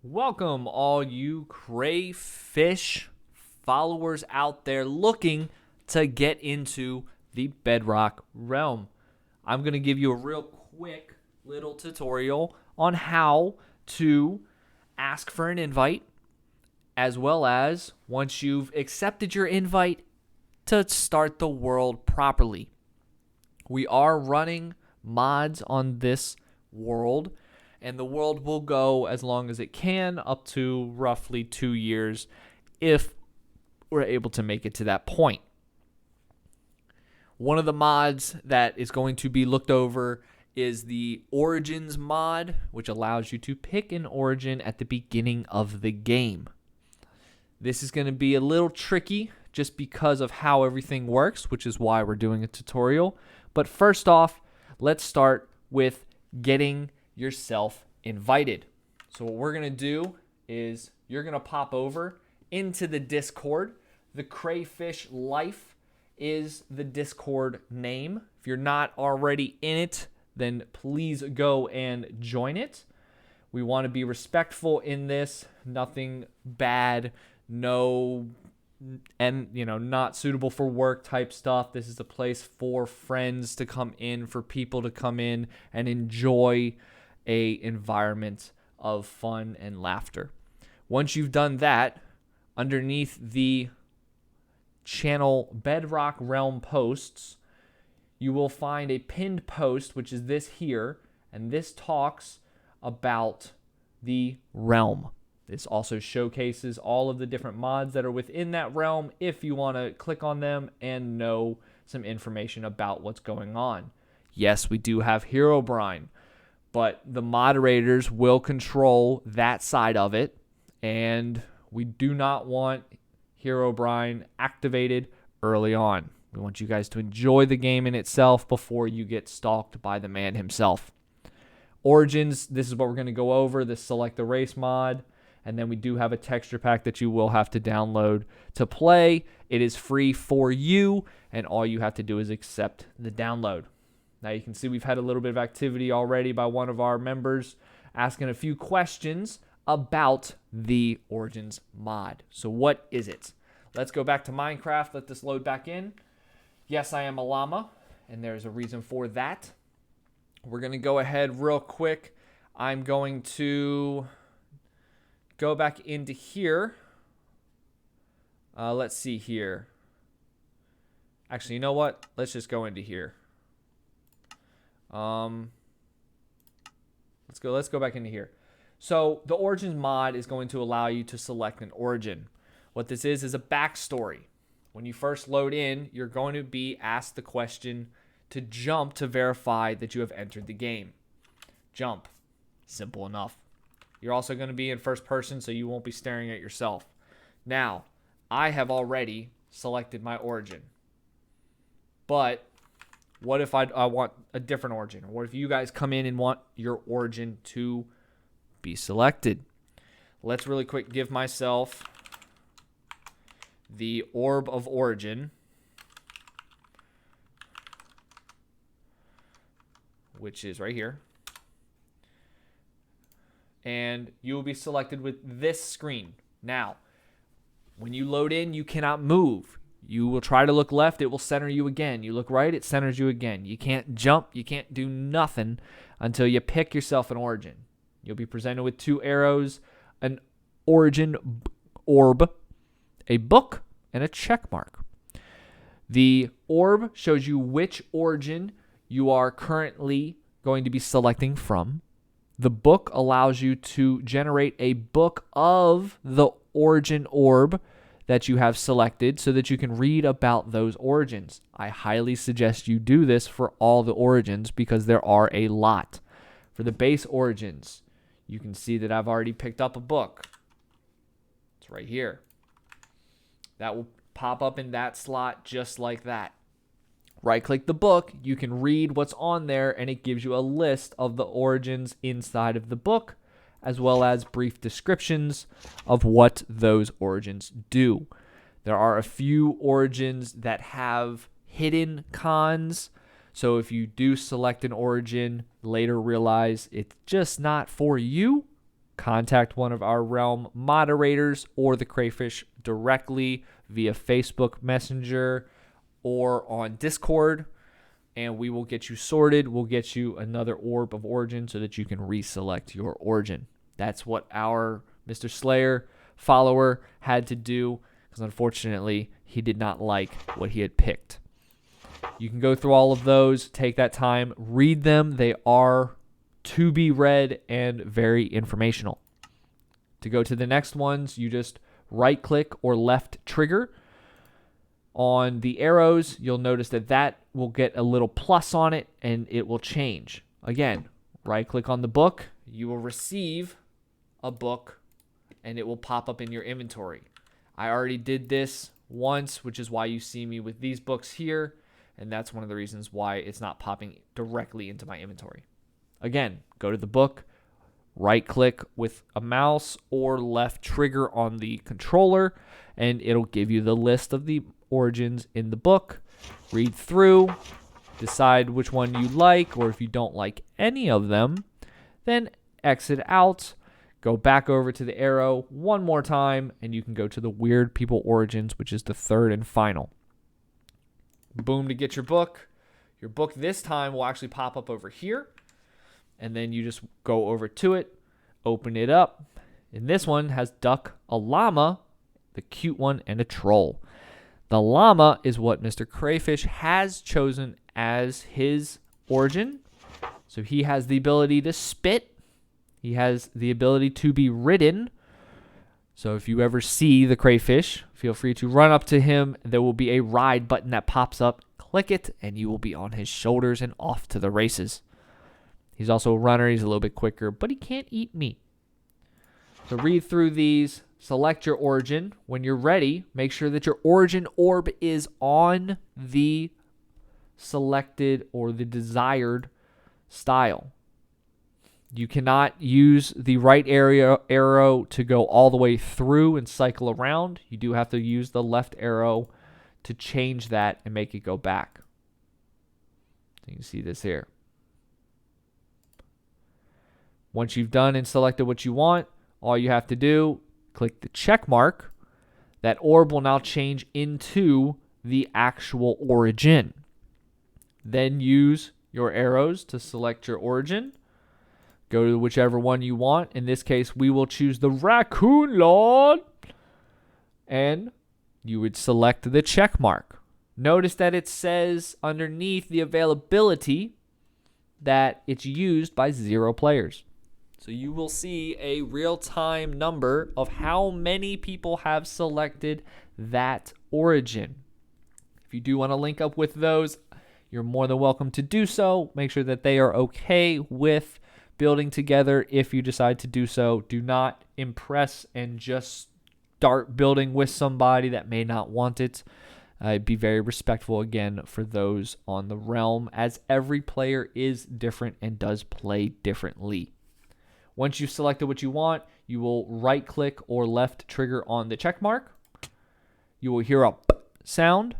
Welcome, all you crayfish followers out there looking to get into the Bedrock realm. I'm going to give you a real quick little tutorial on how to ask for an invite, as well as once you've accepted your invite, to start the world properly. We are running mods on this world, and the world will go as long as it can, up to roughly 2 years, if we're able to make it to that point. One of the mods that is going to be looked over is the Origins mod, which allows you to pick an origin at the beginning of the game. This is going to be a little tricky just because of how everything works, which is why we're doing a tutorial. But first off, let's start with getting yourself invited. So what we're going to do is you're going to pop over into the Discord. The Crayfish Life is the Discord name. If you're not already in it, then please go and join it. We want to be respectful in this. Nothing bad, not suitable for work type stuff. This is a place for friends to come in, for people to come in and enjoy a environment of fun and laughter. Once you've done that, underneath the channel Bedrock Realm posts, you will find a pinned post, which is this here, and this talks about the realm. This also showcases all of the different mods that are within that realm if you want to click on them and know some information about what's going on. Yes, we do have Herobrine, but the moderators will control that side of it, and we do not want Herobrine activated early on. We want you guys to enjoy the game in itself before you get stalked by the man himself. Origins, this is what we're going to go over, the Select the Race mod. And then we do have a texture pack that you will have to download to play. It is free for you, and all you have to do is accept the download. Now you can see we've had a little bit of activity already by one of our members asking a few questions about the Origins mod. So what is it? Let's go back to Minecraft. Let this load back in. Yes, I am a llama, and there's a reason for that. We're going to go ahead real quick. I'm going to go back into here. Let's see here. Actually, you know what? Let's just go into here. Let's go back into here. So the Origins mod is going to allow you to select an origin. What this is a backstory. When you first load in, you're going to be asked the question to jump to verify that you have entered the game. Jump. Simple enough. You're also going to be in first person, so you won't be staring at yourself. Now, I have already selected my origin. But what if I want a different origin? Or what if you guys come in and want your origin to be selected? Let's really quick give myself the Orb of Origin, which is right here. And you will be selected with this screen. Now, when you load in, you cannot move. You will try to look left, it will center you again. You look right, it centers you again. You can't jump, you can't do nothing until you pick yourself an origin. You'll be presented with 2 arrows, an origin orb, a book, and a check mark. The orb shows you which origin you are currently going to be selecting from. The book allows you to generate a book of the origin orb that you have selected so that you can read about those origins. I highly suggest you do this for all the origins because there are a lot. For the base origins, you can see that I've already picked up a book. It's right here. That will pop up in that slot just like that. Right-click the book, you can read what's on there, and it gives you a list of the origins inside of the book, as well as brief descriptions of what those origins do. There are a few origins that have hidden cons, so if you do select an origin, later realize it's just not for you, contact one of our realm moderators or the crayfish directly via Facebook Messenger or on Discord, and we will get you sorted. We'll get you another orb of origin so that you can reselect your origin. That's what our Mr. Slayer follower had to do, because unfortunately he did not like what he had picked. You can go through all of those, take that time, read them. They are to be read and very informational. To go to the next ones, you just right click or left trigger on the arrows. You'll notice that will get a little plus on it and it will change. Again, right click on the book, you will receive a book and it will pop up in your inventory. I already did this once, which is why you see me with these books here, and that's one of the reasons why it's not popping directly into my inventory. Again, go to the book, right click with a mouse or left trigger on the controller, and it'll give you the list of the origins in the book. Read through, decide which one you like, or if you don't like any of them, then exit out. Go back over to the arrow one more time, and you can go to the Weird People Origins, which is the third and final. Boom, to get your book. Your book this time will actually pop up over here, and then you just go over to it, open it up. And this one has duck, a llama, the cute one, and a troll. The llama is what Mr. Crayfish has chosen as his origin. So he has the ability to spit. He has the ability to be ridden. So if you ever see the crayfish, feel free to run up to him. There will be a ride button that pops up. Click it, and you will be on his shoulders and off to the races. He's also a runner. He's a little bit quicker, but he can't eat meat. So read through these. Select your origin. When you're ready, make sure that your origin orb is on the selected or the desired style. You cannot use the right arrow to go all the way through and cycle around. You do have to use the left arrow to change that and make it go back. You can see this here. Once you've done and selected what you want, all you have to do, click the check mark. That orb will now change into the actual origin. Then use your arrows to select your origin. Go to whichever one you want. In this case, we will choose the Raccoon Lord. And you would select the check mark. Notice that it says underneath the availability that it's used by 0 players. So you will see a real-time number of how many people have selected that origin. If you do want to link up with those, you're more than welcome to do so. Make sure that they are okay with building together if you decide to do so. Do not impress and just start building with somebody that may not want it. Be very respectful again for those on the realm, as every player is different and does play differently. Once you've selected what you want, you will right click or left trigger on the check mark. You will hear a sound.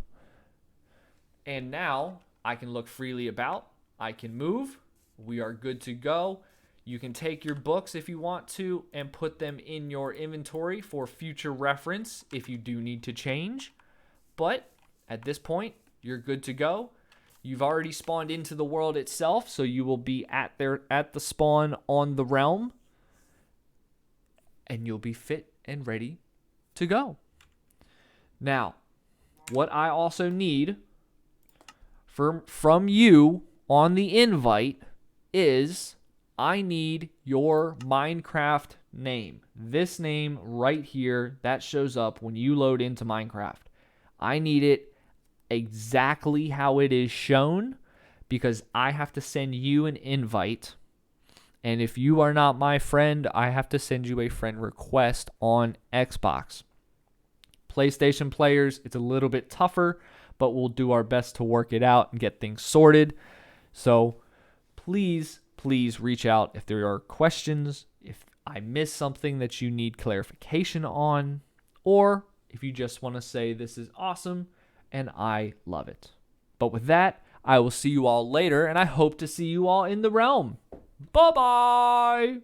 And now I can look freely about. I can move. We are good to go. You can take your books if you want to and put them in your inventory for future reference if you do need to change. But at this point, you're good to go. You've already spawned into the world itself, so you will be at the spawn on the realm, and you'll be fit and ready to go. Now, what I also need from you on the invite is I need your Minecraft name. This name right here that shows up when you load into Minecraft. I need it exactly how it is shown, because I have to send you an invite. And if you are not my friend, I have to send you a friend request on Xbox. PlayStation players, it's a little bit tougher, but we'll do our best to work it out and get things sorted. So please reach out if there are questions, if I miss something that you need clarification on, or if you just want to say this is awesome and I love it. But with that, I will see you all later, and I hope to see you all in the realm. Bye-bye!